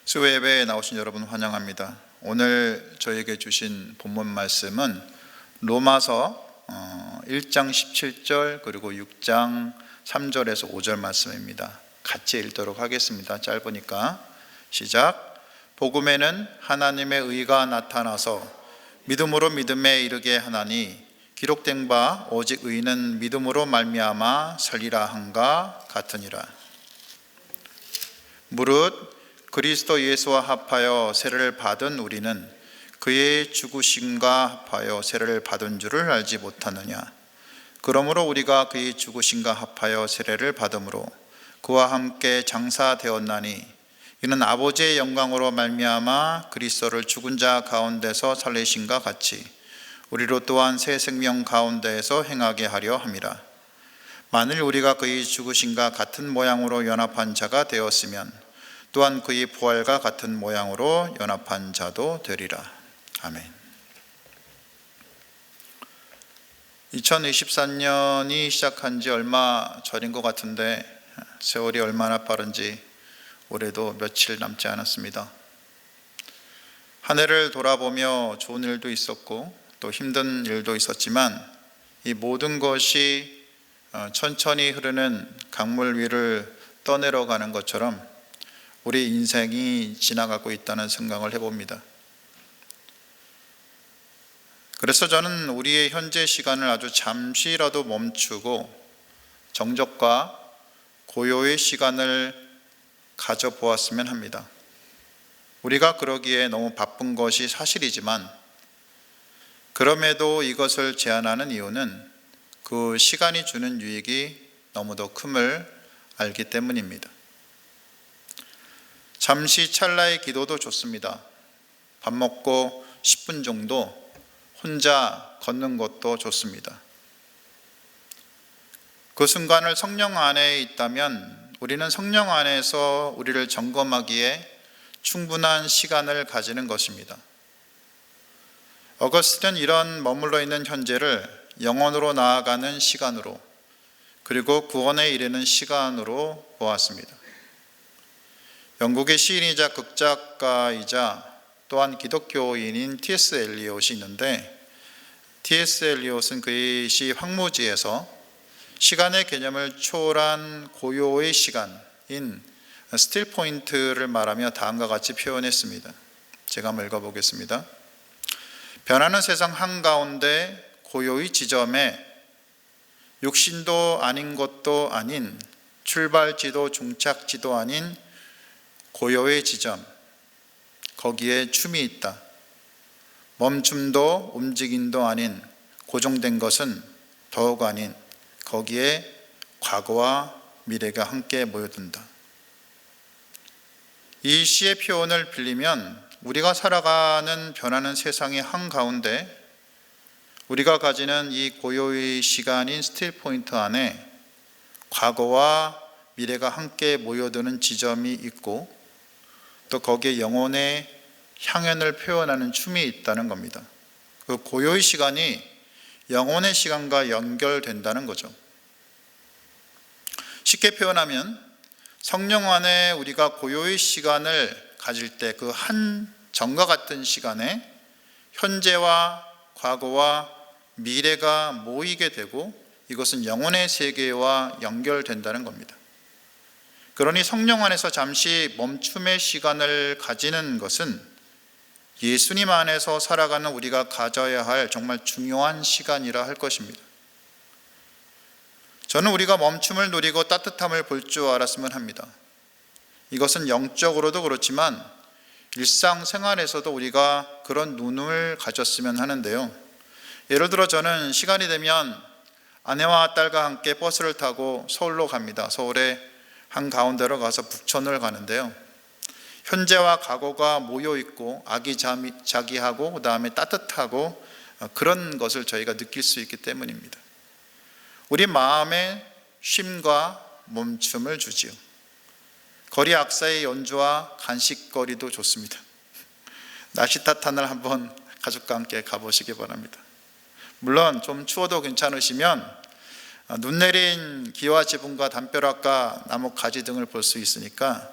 수요 예배에 나오신 여러분 환영합니다. 오늘 저에게 주신 본문 말씀은 로마서 1장 17절 그리고 6장 3절에서 5절 말씀입니다. 같이 읽도록 하겠습니다. 짧으니까 시작. 복음에는 하나님의 의가 나타나서 믿음으로 믿음에 이르게 하나니 기록된 바 오직 의는 믿음으로 말미암아 살리라 한가 같으니라. 무릇 그리스도 예수와 합하여 세례를 받은 우리는 그의 죽으심과 합하여 세례를 받은 줄을 알지 못하느냐. 그러므로 우리가 그의 죽으심과 합하여 세례를 받음으로 그와 함께 장사되었나니 이는 아버지의 영광으로 말미암아 그리스도를 죽은 자 가운데서 살리심과 같이 우리로 또한 새 생명 가운데에서 행하게 하려 함이라. 만일 우리가 그의 죽으심과 같은 모양으로 연합한 자가 되었으면 또한 그의 부활과 같은 모양으로 연합한 자도 되리라. 아멘. 2024년이 시작한 지 얼마 전인 것 같은데 세월이 얼마나 빠른지 올해도 며칠 남지 않았습니다. 한 해를 돌아보며 좋은 일도 있었고 또 힘든 일도 있었지만 이 모든 것이 천천히 흐르는 강물 위를 떠내려가는 것처럼 우리 인생이 지나가고 있다는 생각을 해봅니다. 그래서 저는 우리의 현재 시간을 아주 잠시라도 멈추고 정적과 고요의 시간을 가져보았으면 합니다. 우리가 그러기에 너무 바쁜 것이 사실이지만 그럼에도 이것을 제안하는 이유는 그 시간이 주는 유익이 너무도 큼을 알기 때문입니다. 잠시 찰나의 기도도 좋습니다. 밥 먹고 10분 정도 혼자 걷는 것도 좋습니다. 그 순간을 성령 안에 있다면 우리는 성령 안에서 우리를 점검하기에 충분한 시간을 가지는 것입니다. 어거스틴은 이런 머물러 있는 현재를 영원으로 나아가는 시간으로 그리고 구원에 이르는 시간으로 보았습니다. 영국의 시인이자 극작가이자 또한 기독교인인 T.S. 엘리엇이 있는데 T.S. 엘리엇은 그의 시 황무지에서 시간의 개념을 초월한 고요의 시간인 스틸 포인트를 말하며 다음과 같이 표현했습니다. 제가 한번 읽어보겠습니다. 변하는 세상 한가운데 고요의 지점에 육신도 아닌 것도 아닌 출발지도 종착지도 아닌 고요의 지점, 거기에 춤이 있다. 멈춤도 움직임도 아닌 고정된 것은 더욱 아닌 거기에 과거와 미래가 함께 모여든다. 이 시의 표현을 빌리면 우리가 살아가는 변하는 세상의 한가운데 우리가 가지는 이 고요의 시간인 스틸 포인트 안에 과거와 미래가 함께 모여드는 지점이 있고 또 거기에 영혼의 향연을 표현하는 춤이 있다는 겁니다. 그 고요의 시간이 영혼의 시간과 연결된다는 거죠. 쉽게 표현하면 성령 안에 우리가 고요의 시간을 가질 때 그 한 점과 같은 시간에 현재와 과거와 미래가 모이게 되고 이것은 영혼의 세계와 연결된다는 겁니다. 그러니 성령 안에서 잠시 멈춤의 시간을 가지는 것은 예수님 안에서 살아가는 우리가 가져야 할 정말 중요한 시간이라 할 것입니다. 저는 우리가 멈춤을 누리고 따뜻함을 볼 줄 알았으면 합니다. 이것은 영적으로도 그렇지만 일상생활에서도 우리가 그런 눈을 가졌으면 하는데요. 예를 들어 저는 시간이 되면 아내와 딸과 함께 버스를 타고 서울로 갑니다. 서울에 한가운데로 가서 북촌을 가는데요. 현재와 과거가 모여있고 아기자기하고 그 다음에 따뜻하고 그런 것을 저희가 느낄 수 있기 때문입니다. 우리 마음에 쉼과 멈춤을 주지요. 거리 악사의 연주와 간식거리도 좋습니다. 날씨 따뜻한 날 한번 가족과 함께 가보시기 바랍니다. 물론 좀 추워도 괜찮으시면 눈 내린 기와 지붕과 담벼락과 나무 가지 등을 볼 수 있으니까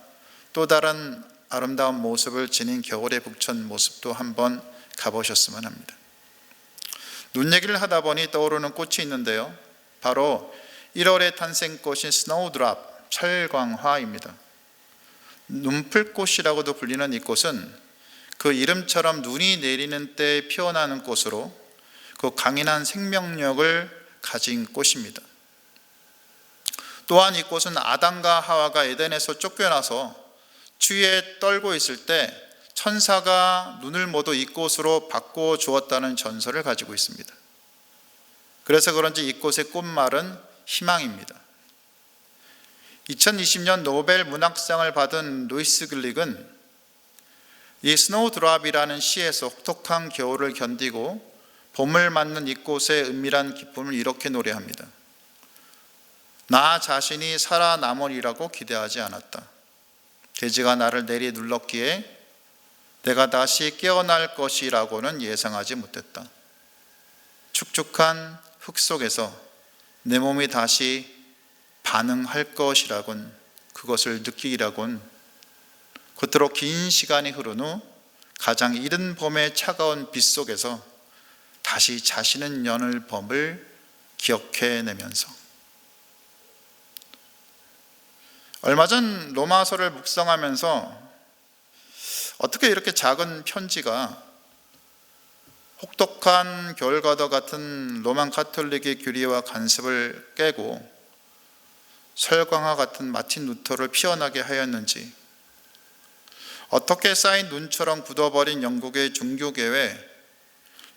또 다른 아름다운 모습을 지닌 겨울의 북촌 모습도 한번 가보셨으면 합니다. 눈 얘기를 하다 보니 떠오르는 꽃이 있는데요, 바로 1월의 탄생꽃인 스노우드랍, 철광화입니다. 눈풀꽃이라고도 불리는 이 꽃은 그 이름처럼 눈이 내리는 때 피어나는 꽃으로 그 강인한 생명력을 가진 꽃입니다. 또한 이 꽃은 아담과 하와가 에덴에서 쫓겨나서 추위에 떨고 있을 때 천사가 눈을 모두 이 꽃으로 바꿔 주었다는 전설을 가지고 있습니다. 그래서 그런지 이 꽃의 꽃말은 희망입니다. 2020년 노벨 문학상을 받은 루이스 글릭은 이 스노우드랍이라는 시에서 혹독한 겨울을 견디고 봄을 맞는 이 꽃의 은밀한 기쁨을 이렇게 노래합니다. 나 자신이 살아남으리라고 기대하지 않았다. 대지가 나를 내리 눌렀기에 내가 다시 깨어날 것이라고는 예상하지 못했다. 축축한 흙 속에서 내 몸이 다시 반응할 것이라곤, 그것을 느끼기라곤 그토록 긴 시간이 흐른 후 가장 이른 봄의 차가운 빛 속에서 다시 자신은 여는 봄을 기억해내면서. 얼마 전 로마서를 묵상하면서 어떻게 이렇게 작은 편지가 혹독한 겨울과도 같은 로만 가톨릭의 규리와 간섭을 깨고 설광화 같은 마틴 루터를 피어나게 하였는지, 어떻게 쌓인 눈처럼 굳어버린 영국의 종교계에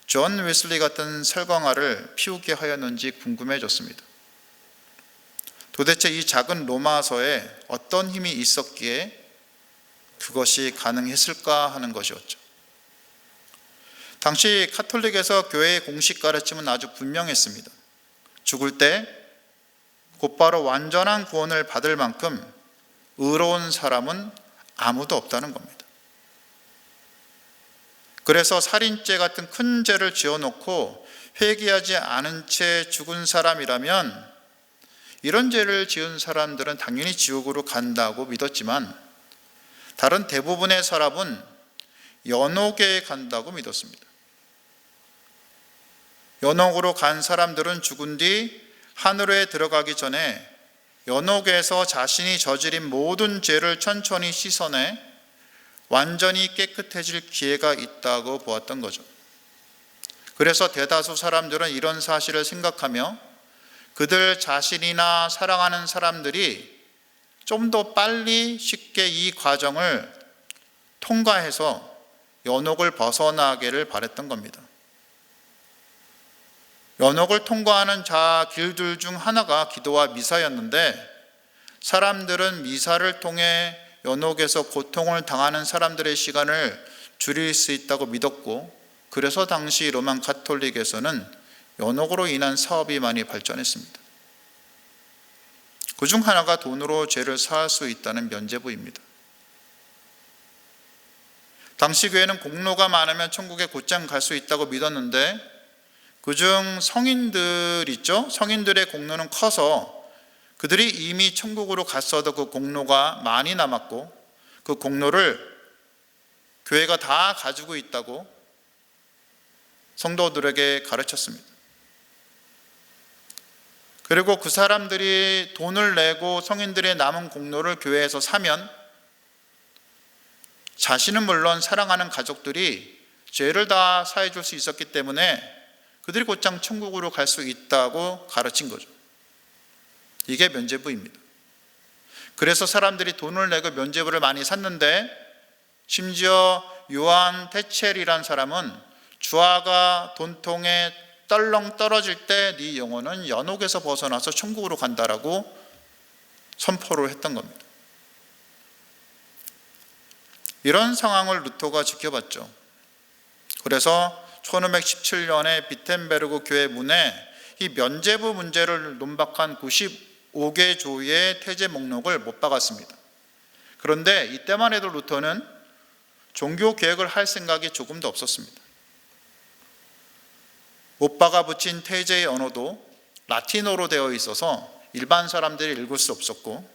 존 웨슬리 같은 설광화를 피우게 하였는지 궁금해졌습니다. 도대체 이 작은 로마서에 어떤 힘이 있었기에 그것이 가능했을까 하는 것이었죠. 당시 카톨릭에서 교회의 공식 가르침은 아주 분명했습니다. 죽을 때 곧바로 완전한 구원을 받을 만큼 의로운 사람은 아무도 없다는 겁니다. 그래서 살인죄 같은 큰 죄를 지어놓고 회개하지 않은 채 죽은 사람이라면 이런 죄를 지은 사람들은 당연히 지옥으로 간다고 믿었지만, 다른 대부분의 사람은 연옥에 간다고 믿었습니다. 연옥으로 간 사람들은 죽은 뒤 하늘에 들어가기 전에 연옥에서 자신이 저지른 모든 죄를 천천히 씻어내 완전히 깨끗해질 기회가 있다고 보았던 거죠. 그래서 대다수 사람들은 이런 사실을 생각하며 그들 자신이나 사랑하는 사람들이 좀 더 빨리 쉽게 이 과정을 통과해서 연옥을 벗어나기를 바랬던 겁니다. 연옥을 통과하는 길들 중 하나가 기도와 미사였는데, 사람들은 미사를 통해 연옥에서 고통을 당하는 사람들의 시간을 줄일 수 있다고 믿었고, 그래서 당시 로만 가톨릭에서는 연옥으로 인한 사업이 많이 발전했습니다. 그 중 하나가 돈으로 죄를 사할 수 있다는 면죄부입니다. 당시 교회는 공로가 많으면 천국에 곧장 갈 수 있다고 믿었는데, 그중 성인들 있죠? 성인들의 공로는 커서 그들이 이미 천국으로 갔어도 그 공로가 많이 남았고, 그 공로를 교회가 다 가지고 있다고 성도들에게 가르쳤습니다. 그리고 그 사람들이 돈을 내고 성인들의 남은 공로를 교회에서 사면 자신은 물론 사랑하는 가족들이 죄를 다 사해 줄 수 있었기 때문에 그들이 곧장 천국으로 갈 수 있다고 가르친 거죠. 이게 면죄부입니다. 그래서 사람들이 돈을 내고 면죄부를 많이 샀는데, 심지어 요한 테첼이란 사람은 주화가 돈통에 떨렁 떨어질 때 네 영혼은 연옥에서 벗어나서 천국으로 간다라고 선포를 했던 겁니다. 이런 상황을 루터가 지켜봤죠. 그래서 1517년에 비텐베르그 교회 문에 이 면죄부 문제를 논박한 95개 조의 태제 목록을 못 박았습니다. 그런데 이때만 해도 루터는 종교 개혁을 할 생각이 조금도 없었습니다. 못 박아 붙인 태제의 언어도 라틴어로 되어 있어서 일반 사람들이 읽을 수 없었고,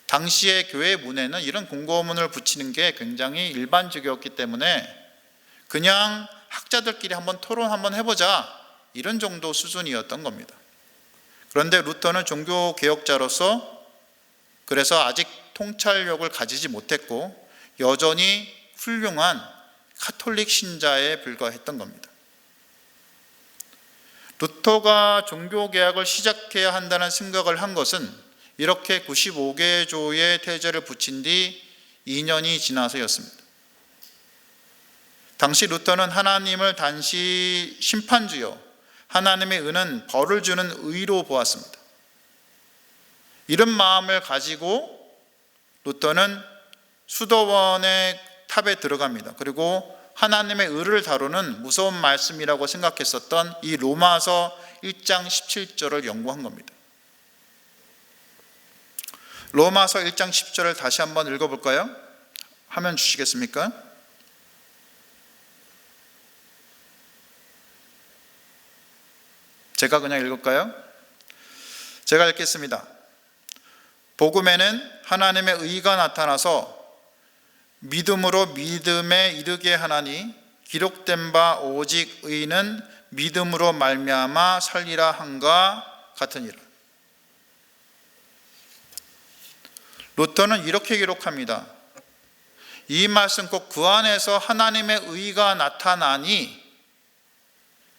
당시의 교회 문에는 이런 공고문을 붙이는 게 굉장히 일반적이었기 때문에 그냥 학자들끼리 한번 토론 한번 해보자, 이런 정도 수준이었던 겁니다. 그런데 루터는 종교개혁자로서 그래서 아직 통찰력을 가지지 못했고 여전히 훌륭한 카톨릭 신자에 불과했던 겁니다. 루터가 종교개혁을 시작해야 한다는 생각을 한 것은 이렇게 95개 조의 태제를 붙인 뒤 2년이 지나서였습니다. 당시 루터는 하나님을 단시 심판주요, 하나님의 은은 벌을 주는 의로 보았습니다. 이런 마음을 가지고 루터는 수도원의 탑에 들어갑니다. 그리고 하나님의 의를 다루는 무서운 말씀이라고 생각했었던 이 로마서 1장 17절을 연구한 겁니다. 로마서 1장 10절을 다시 한번 읽어볼까요? 화면 주시겠습니까? 제가 그냥 읽을까요? 제가 읽겠습니다. 복음에는 하나님의 의가 나타나서 믿음으로 믿음에 이르게 하나니 기록된 바 오직 의는 믿음으로 말미암아 살리라 한가 같으니라. 루터는 이렇게 기록합니다. 이 말씀 꼭 그 안에서 하나님의 의가 나타나니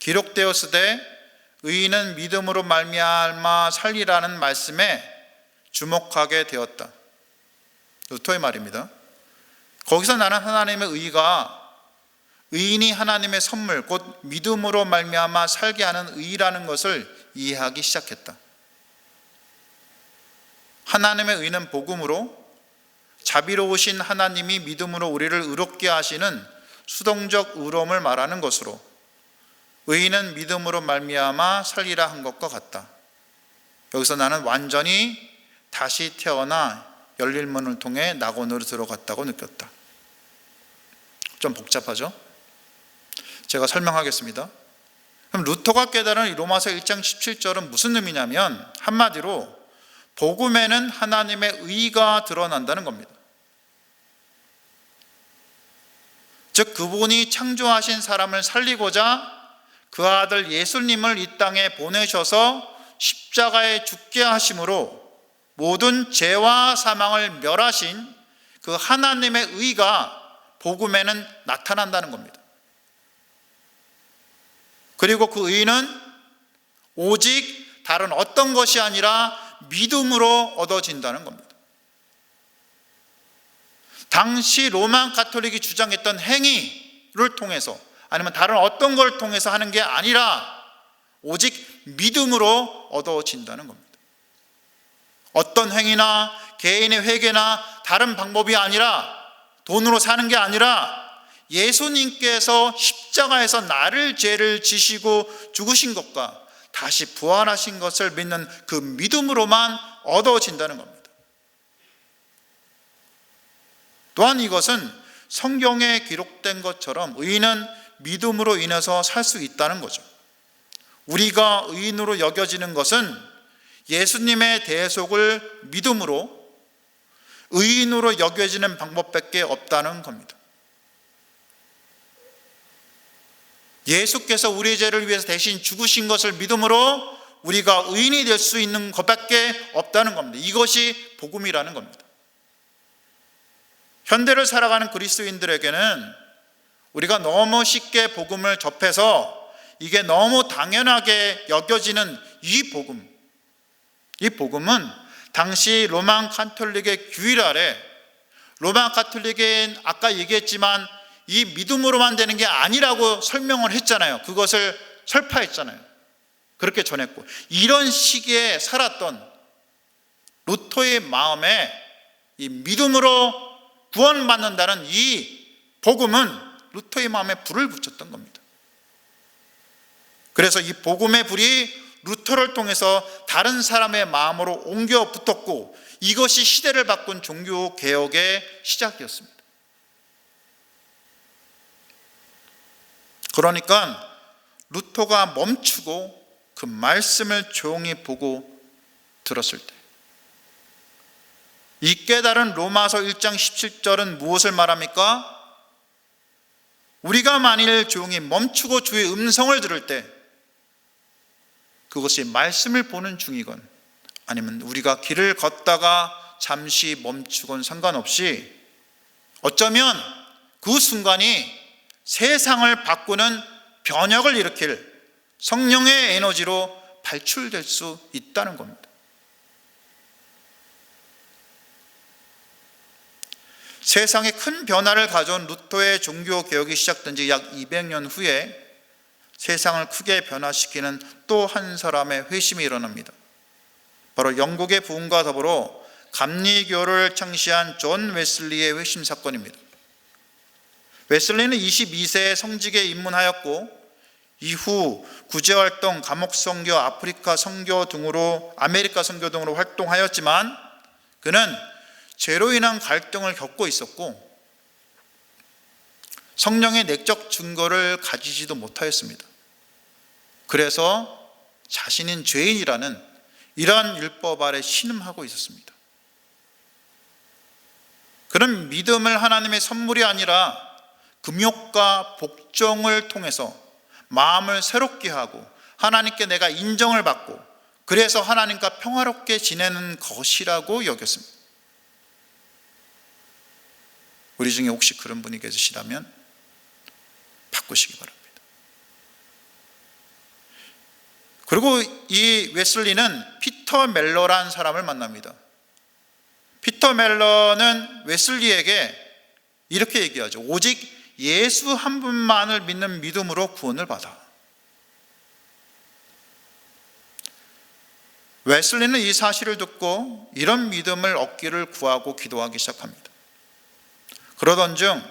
기록되었으되 의인은 믿음으로 말미암아 살리라는 말씀에 주목하게 되었다. 루터의 말입니다. 거기서 나는 하나님의 의가 의인이 하나님의 선물 곧 믿음으로 말미암아 살게 하는 의라는 것을 이해하기 시작했다. 하나님의 의는 복음으로 자비로우신 하나님이 믿음으로 우리를 의롭게 하시는 수동적 의로움을 말하는 것으로 의인은 믿음으로 말미암아 살리라 한 것과 같다. 여기서 나는 완전히 다시 태어나 열릴 문을 통해 낙원으로 들어갔다고 느꼈다. 좀 복잡하죠? 제가 설명하겠습니다. 그럼 루터가 깨달은 이 로마서 1장 17절은 무슨 의미냐면 한마디로 복음에는 하나님의 의가 드러난다는 겁니다. 즉 그분이 창조하신 사람을 살리고자 그 아들 예수님을 이 땅에 보내셔서 십자가에 죽게 하심으로 모든 죄와 사망을 멸하신 그 하나님의 의가 복음에는 나타난다는 겁니다. 그리고 그 의는 오직 다른 어떤 것이 아니라 믿음으로 얻어진다는 겁니다. 당시 로마 가톨릭이 주장했던 행위를 통해서 아니면 다른 어떤 걸 통해서 하는 게 아니라 오직 믿음으로 얻어진다는 겁니다. 어떤 행위나 개인의 회개나 다른 방법이 아니라 돈으로 사는 게 아니라 예수님께서 십자가에서 나를 죄를 지시고 죽으신 것과 다시 부활하신 것을 믿는 그 믿음으로만 얻어진다는 겁니다. 또한 이것은 성경에 기록된 것처럼 의인은 믿음으로 인해서 살 수 있다는 거죠. 우리가 의인으로 여겨지는 것은 예수님의 대속을 믿음으로 의인으로 여겨지는 방법밖에 없다는 겁니다. 예수께서 우리의 죄를 위해서 대신 죽으신 것을 믿음으로 우리가 의인이 될 수 있는 것밖에 없다는 겁니다. 이것이 복음이라는 겁니다. 현대를 살아가는 그리스도인들에게는 우리가 너무 쉽게 복음을 접해서 이게 너무 당연하게 여겨지는 이 복음은 당시 로마 가톨릭의 규율 아래 로마 가톨릭은 아까 얘기했지만 이 믿음으로만 되는 게 아니라고 설명을 했잖아요. 그것을 설파했잖아요. 그렇게 전했고 이런 시기에 살았던 루터의 마음에 이 믿음으로 구원받는다는 이 복음은 루터의 마음에 불을 붙였던 겁니다. 그래서 이 복음의 불이 루터를 통해서 다른 사람의 마음으로 옮겨 붙었고 이것이 시대를 바꾼 종교 개혁의 시작이었습니다. 그러니까 루터가 멈추고 그 말씀을 조용히 보고 들었을 때 이 깨달은 로마서 1장 17절은 무엇을 말합니까? 우리가 만일 조용히 멈추고 주의 음성을 들을 때, 그것이 말씀을 보는 중이건 아니면 우리가 길을 걷다가 잠시 멈추건 상관없이 어쩌면 그 순간이 세상을 바꾸는 변혁을 일으킬 성령의 에너지로 발출될 수 있다는 겁니다. 세상에 큰 변화를 가져온 루터의 종교 개혁이 시작된 지 약 200년 후에 세상을 크게 변화시키는 또 한 사람의 회심이 일어납니다. 바로 영국의 부흥과 더불어 감리교를 창시한 존 웨슬리의 회심 사건입니다. 웨슬리는 22세에 성직에 입문하였고 이후 구제활동, 감옥선교, 아프리카 선교 등으로 아메리카 선교 등으로 활동하였지만 그는 죄로 인한 갈등을 겪고 있었고 성령의 내적 증거를 가지지도 못하였습니다. 그래서 자신인 죄인이라는 이러한 율법 아래 신음하고 있었습니다. 그는 믿음을 하나님의 선물이 아니라 금욕과 복종을 통해서 마음을 새롭게 하고 하나님께 내가 인정을 받고 그래서 하나님과 평화롭게 지내는 것이라고 여겼습니다. 우리 중에 혹시 그런 분이 계시다면 바꾸시기 바랍니다. 그리고 이 웨슬리는 피터 멜러라는 사람을 만납니다. 피터 멜러는 웨슬리에게 이렇게 얘기하죠. 오직 예수 한 분만을 믿는 믿음으로 구원을 받아. 웨슬리는 이 사실을 듣고 이런 믿음을 얻기를 구하고 기도하기 시작합니다. 그러던 중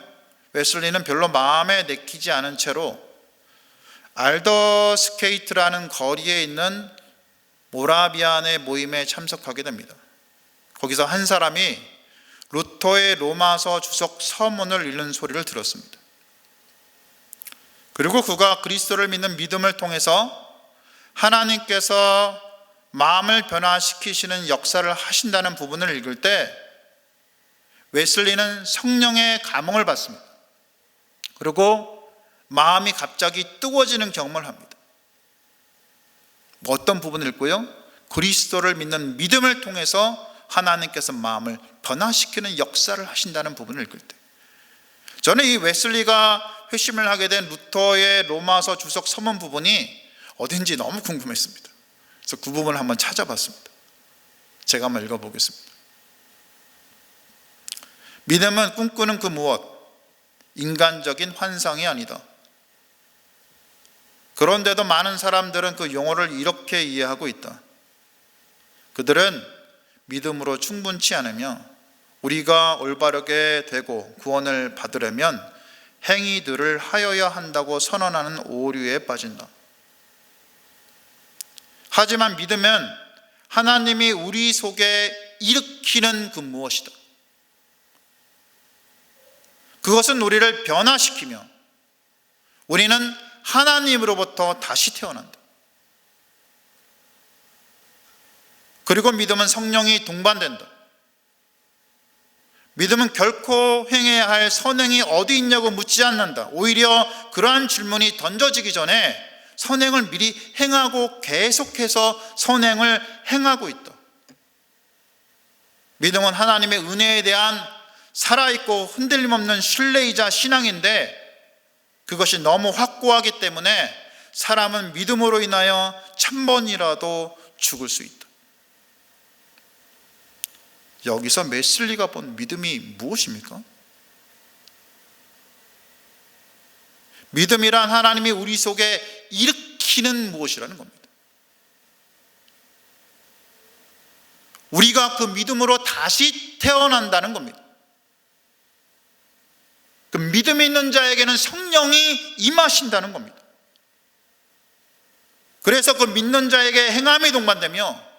웨슬리는 별로 마음에 내키지 않은 채로 알더스케이트라는 거리에 있는 모라비안의 모임에 참석하게 됩니다. 거기서 한 사람이 루터의 로마서 주석 서문을 읽는 소리를 들었습니다. 그리고 그가 그리스도를 믿는 믿음을 통해서 하나님께서 마음을 변화시키시는 역사를 하신다는 부분을 읽을 때 웨슬리는 성령의 감흥을 받습니다. 그리고 마음이 갑자기 뜨거워지는 경험을 합니다. 어떤 부분을 읽고요? 그리스도를 믿는 믿음을 통해서 하나님께서 마음을 변화시키는 역사를 하신다는 부분을 읽을 때 저는 이 웨슬리가 회심을 하게 된 루터의 로마서 주석 서문 부분이 어딘지 너무 궁금했습니다. 그래서 그 부분을 한번 찾아봤습니다. 제가 한번 읽어보겠습니다. 믿음은 꿈꾸는 그 무엇, 인간적인 환상이 아니다. 그런데도 많은 사람들은 그 용어를 이렇게 이해하고 있다. 그들은 믿음으로 충분치 않으며 우리가 올바르게 되고 구원을 받으려면 행위들을 하여야 한다고 선언하는 오류에 빠진다. 하지만 믿으면 하나님이 우리 속에 일으키는 그 무엇이다. 그것은 우리를 변화시키며 우리는 하나님으로부터 다시 태어난다. 그리고 믿음은 성령이 동반된다. 믿음은 결코 행해야 할 선행이 어디 있냐고 묻지 않는다. 오히려 그러한 질문이 던져지기 전에 선행을 미리 행하고 계속해서 선행을 행하고 있다. 믿음은 하나님의 은혜에 대한 살아있고 흔들림 없는 신뢰이자 신앙인데 그것이 너무 확고하기 때문에 사람은 믿음으로 인하여 1000번이라도 죽을 수 있다. 여기서 웨슬리가 본 믿음이 무엇입니까? 믿음이란 하나님이 우리 속에 일으키는 무엇이라는 겁니다. 우리가 그 믿음으로 다시 태어난다는 겁니다. 그 믿음이 있는 자에게는 성령이 임하신다는 겁니다. 그래서 그 믿는 자에게 행함이 동반되며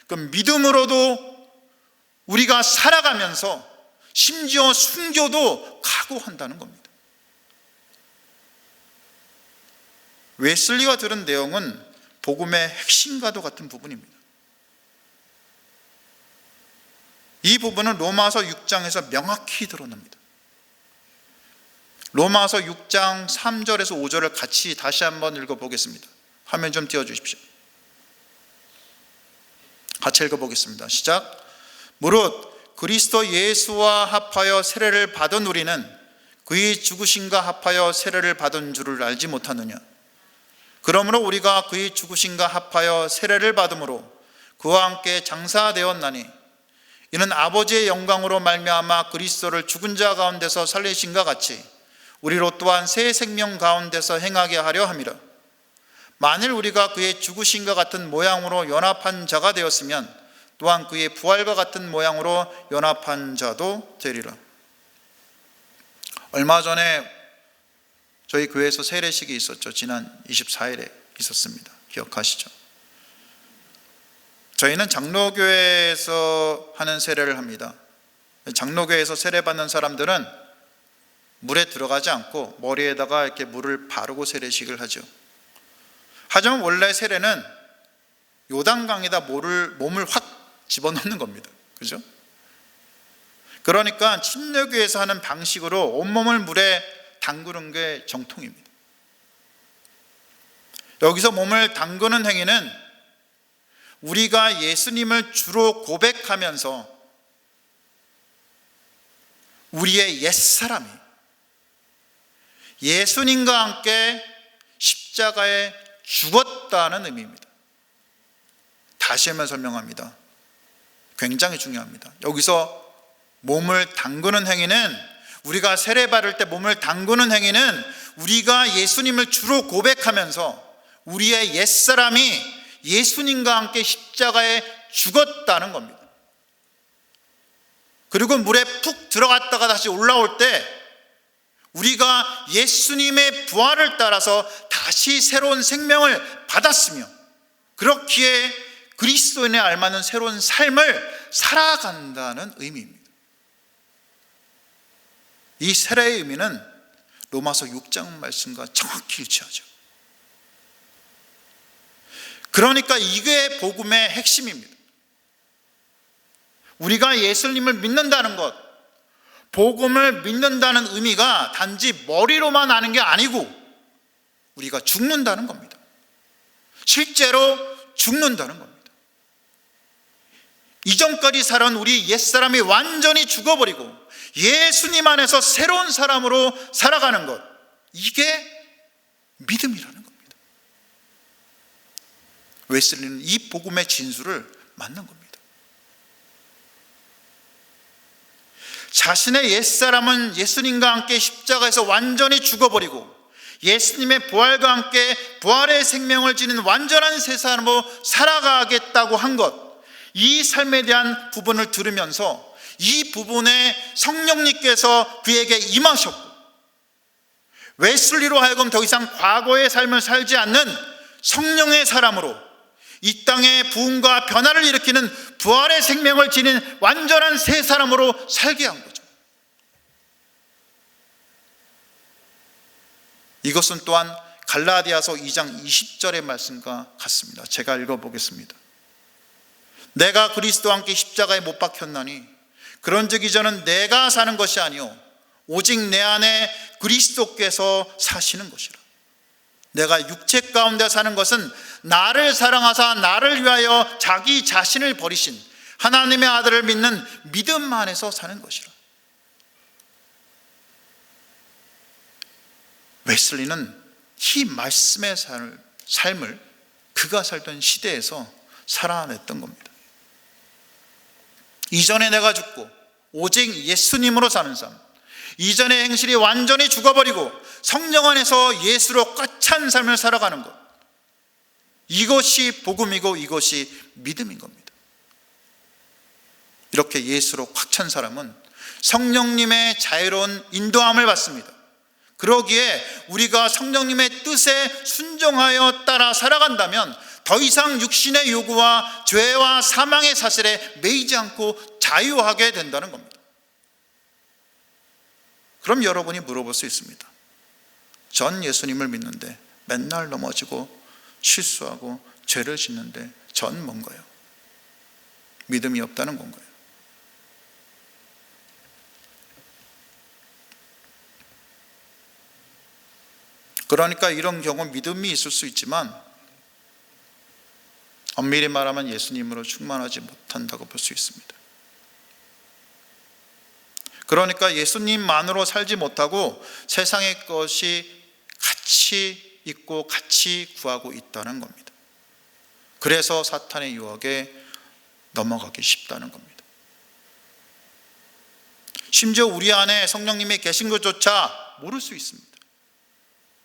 그 믿음으로도 우리가 살아가면서 심지어 순교도 각오한다는 겁니다. 웨슬리가 들은 내용은 복음의 핵심과도 같은 부분입니다. 이 부분은 로마서 6장에서 명확히 드러납니다. 로마서 6장 3절에서 5절을 같이 다시 한번 읽어보겠습니다. 화면 좀 띄워주십시오. 같이 읽어보겠습니다. 시작. 무릇 그리스도 예수와 합하여 세례를 받은 우리는 그의 죽으심과 합하여 세례를 받은 줄을 알지 못하느냐. 그러므로 우리가 그의 죽으심과 합하여 세례를 받음으로 그와 함께 장사되었나니 이는 아버지의 영광으로 말미암아 그리스도를 죽은 자 가운데서 살리신과 같이 우리로 또한 새 생명 가운데서 행하게 하려 함이라. 만일 우리가 그의 죽으심과 같은 모양으로 연합한 자가 되었으면 또한 그의 부활과 같은 모양으로 연합한 자도 되리라. 얼마 전에 저희 교회에서 세례식이 있었죠. 지난 24일에 있었습니다. 기억하시죠? 저희는 장로교회에서 하는 세례를 합니다. 장로교회에서 세례받는 사람들은 물에 들어가지 않고 머리에다가 이렇게 물을 바르고 세례식을 하죠. 하지만 원래 세례는 요단강에다 몸을 확 집어넣는 겁니다. 그죠? 그러니까 침례교회에서 하는 방식으로 온몸을 물에 담그는 게 정통입니다. 여기서 몸을 담그는 행위는 우리가 예수님을 주로 고백하면서 우리의 옛사람이 예수님과 함께 십자가에 죽었다는 의미입니다. 다시 한번 설명합니다. 굉장히 중요합니다. 여기서 몸을 담그는 행위는, 우리가 세례받을 때 몸을 담그는 행위는 우리가 예수님을 주로 고백하면서 우리의 옛사람이 예수님과 함께 십자가에 죽었다는 겁니다. 그리고 물에 푹 들어갔다가 다시 올라올 때 우리가 예수님의 부활을 따라서 다시 새로운 생명을 받았으며 그렇기에 그리스도인에 알맞는 새로운 삶을 살아간다는 의미입니다. 이 세례의 의미는 로마서 6장 말씀과 정확히 일치하죠. 그러니까 이게 복음의 핵심입니다. 우리가 예수님을 믿는다는 것, 복음을 믿는다는 의미가 단지 머리로만 아는 게 아니고 우리가 죽는다는 겁니다. 실제로 죽는다는 겁니다. 이전까지 살아온 우리 옛사람이 완전히 죽어버리고 예수님 안에서 새로운 사람으로 살아가는 것, 이게 믿음이라는 겁니다. 웨슬리는 이 복음의 진수를 만난 겁니다. 자신의 옛사람은 예수님과 함께 십자가에서 완전히 죽어버리고 예수님의 부활과 함께 부활의 생명을 지닌 완전한 새 사람으로 살아가겠다고 한 것, 이 삶에 대한 부분을 들으면서 이 부분에 성령님께서 그에게 임하셨고 웨슬리로 하여금 더 이상 과거의 삶을 살지 않는 성령의 사람으로 이 땅에 부흥과 변화를 일으키는 부활의 생명을 지닌 완전한 새 사람으로 살게 한 거죠. 이것은 또한 갈라디아서 2장 20절의 말씀과 같습니다. 제가 읽어보겠습니다. 내가 그리스도와 함께 십자가에 못 박혔나니 그런즉 이제는 내가 사는 것이 아니요 오직 내 안에 그리스도께서 사시는 것이라. 내가 육체 가운데 사는 것은 나를 사랑하사 나를 위하여 자기 자신을 버리신 하나님의 아들을 믿는 믿음 안에서 사는 것이라. 웨슬리는 이 말씀의 삶을 그가 살던 시대에서 살아냈던 겁니다. 이전에 내가 죽고 오직 예수님으로 사는 삶, 이전의 행실이 완전히 죽어버리고 성령 안에서 예수로 꽉 찬 삶을 살아가는 것, 이것이 복음이고 이것이 믿음인 겁니다. 이렇게 예수로 꽉 찬 사람은 성령님의 자유로운 인도함을 받습니다. 그러기에 우리가 성령님의 뜻에 순종하여 따라 살아간다면 더 이상 육신의 요구와 죄와 사망의 사슬에 매이지 않고 자유하게 된다는 겁니다. 그럼 여러분이 물어볼 수 있습니다. 전 예수님을 믿는데 맨날 넘어지고 실수하고 죄를 짓는데 전 뭔가요? 믿음이 없다는 건가요? 그러니까 이런 경우 믿음이 있을 수 있지만 엄밀히 말하면 예수님으로 충만하지 못한다고 볼 수 있습니다. 그러니까 예수님만으로 살지 못하고 세상의 것이 같이 있고 같이 구하고 있다는 겁니다. 그래서 사탄의 유혹에 넘어가기 쉽다는 겁니다. 심지어 우리 안에 성령님이 계신 것조차 모를 수 있습니다.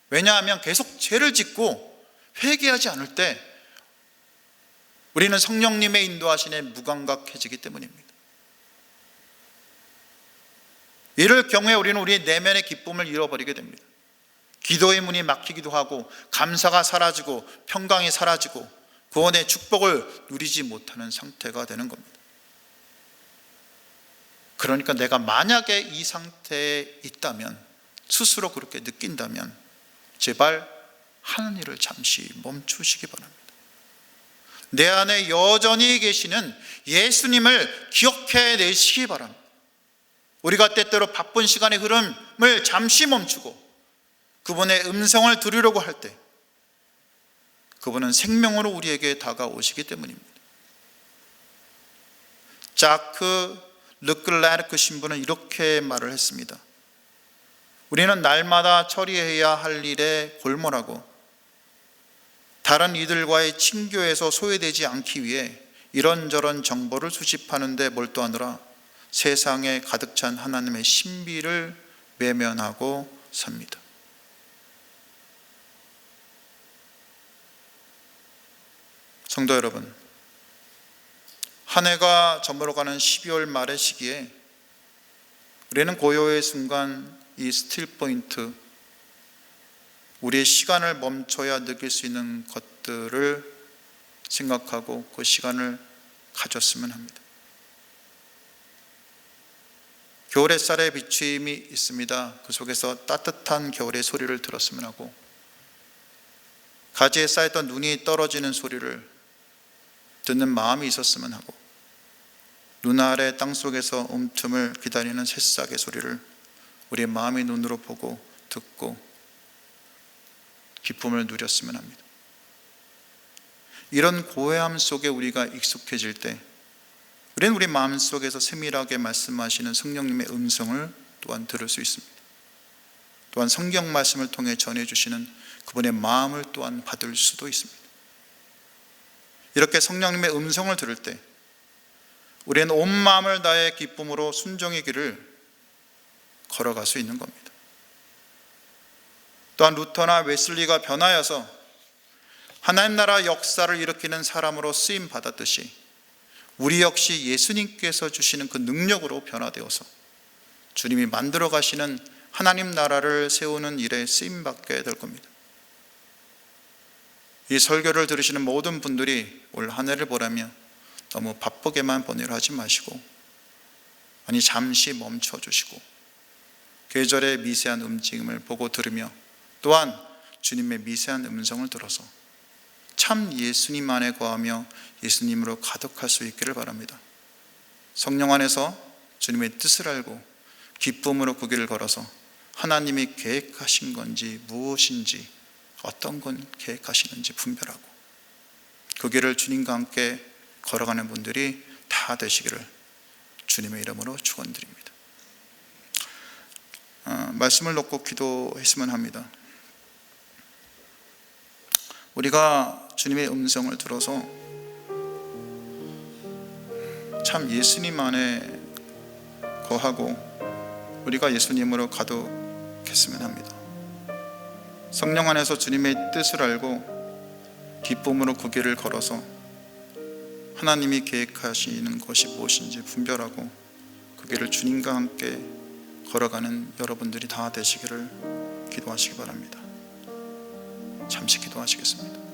왜냐하면 계속 죄를 짓고 회개하지 않을 때 우리는 성령님의 인도하심에 무감각해지기 때문입니다. 이럴 경우에 우리는 우리의 내면의 기쁨을 잃어버리게 됩니다. 기도의 문이 막히기도 하고 감사가 사라지고 평강이 사라지고 구원의 축복을 누리지 못하는 상태가 되는 겁니다. 그러니까 내가 만약에 이 상태에 있다면, 스스로 그렇게 느낀다면 제발 하는 일을 잠시 멈추시기 바랍니다. 내 안에 여전히 계시는 예수님을 기억해내시기 바랍니다. 우리가 때때로 바쁜 시간의 흐름을 잠시 멈추고 그분의 음성을 들으려고 할 때 그분은 생명으로 우리에게 다가오시기 때문입니다. 자크 르클레르크 신부는 이렇게 말을 했습니다. 우리는 날마다 처리해야 할 일에 골몰하고 다른 이들과의 친교에서 소외되지 않기 위해 이런저런 정보를 수집하는 데 몰두하느라 세상에 가득 찬 하나님의 신비를 외면하고 삽니다. 성도 여러분, 한 해가 저물어가는 12월 말의 시기에 우리는 고요의 순간, 이 스틸 포인트, 우리의 시간을 멈춰야 느낄 수 있는 것들을 생각하고 그 시간을 가졌으면 합니다. 겨울 햇살의 비추임이 있습니다. 그 속에서 따뜻한 겨울의 소리를 들었으면 하고, 가지에 쌓였던 눈이 떨어지는 소리를 듣는 마음이 있었으면 하고, 눈 아래 땅속에서 움틈을 기다리는 새싹의 소리를 우리의 마음의 눈으로 보고 듣고 기쁨을 누렸으면 합니다. 이런 고해함 속에 우리가 익숙해질 때 우리는 우리 마음속에서 세밀하게 말씀하시는 성령님의 음성을 또한 들을 수 있습니다. 또한 성경 말씀을 통해 전해주시는 그분의 마음을 또한 받을 수도 있습니다. 이렇게 성령님의 음성을 들을 때 우리는 온 마음을 다해 기쁨으로 순종의 길을 걸어갈 수 있는 겁니다. 또한 루터나 웨슬리가 변하여서 하나님 나라 역사를 일으키는 사람으로 쓰임 받았듯이 우리 역시 예수님께서 주시는 그 능력으로 변화되어서 주님이 만들어 가시는 하나님 나라를 세우는 일에 쓰임 받게 될 겁니다. 이 설교를 들으시는 모든 분들이 올 한 해를 보라며 너무 바쁘게만 보내려 하지 마시고, 아니 잠시 멈춰 주시고 계절의 미세한 움직임을 보고 들으며 또한 주님의 미세한 음성을 들어서 참 예수님 안에 거하며 예수님으로 가득할 수 있기를 바랍니다. 성령 안에서 주님의 뜻을 알고 기쁨으로 그 길을 걸어서 하나님이 계획하신 건지 무엇인지 어떤 건 계획하시는지 분별하고 그 길을 주님과 함께 걸어가는 분들이 다 되시기를 주님의 이름으로 축원드립니다. 말씀을 놓고 기도했으면 합니다. 우리가 주님의 음성을 들어서 참 예수님 안에 거하고 우리가 예수님으로 가득했으면 합니다. 성령 안에서 주님의 뜻을 알고 기쁨으로 그 길을 걸어서 하나님이 계획하시는 것이 무엇인지 분별하고 그 길을 주님과 함께 걸어가는 여러분들이 다 되시기를 기도하시기 바랍니다. 잠시 기도하시겠습니다.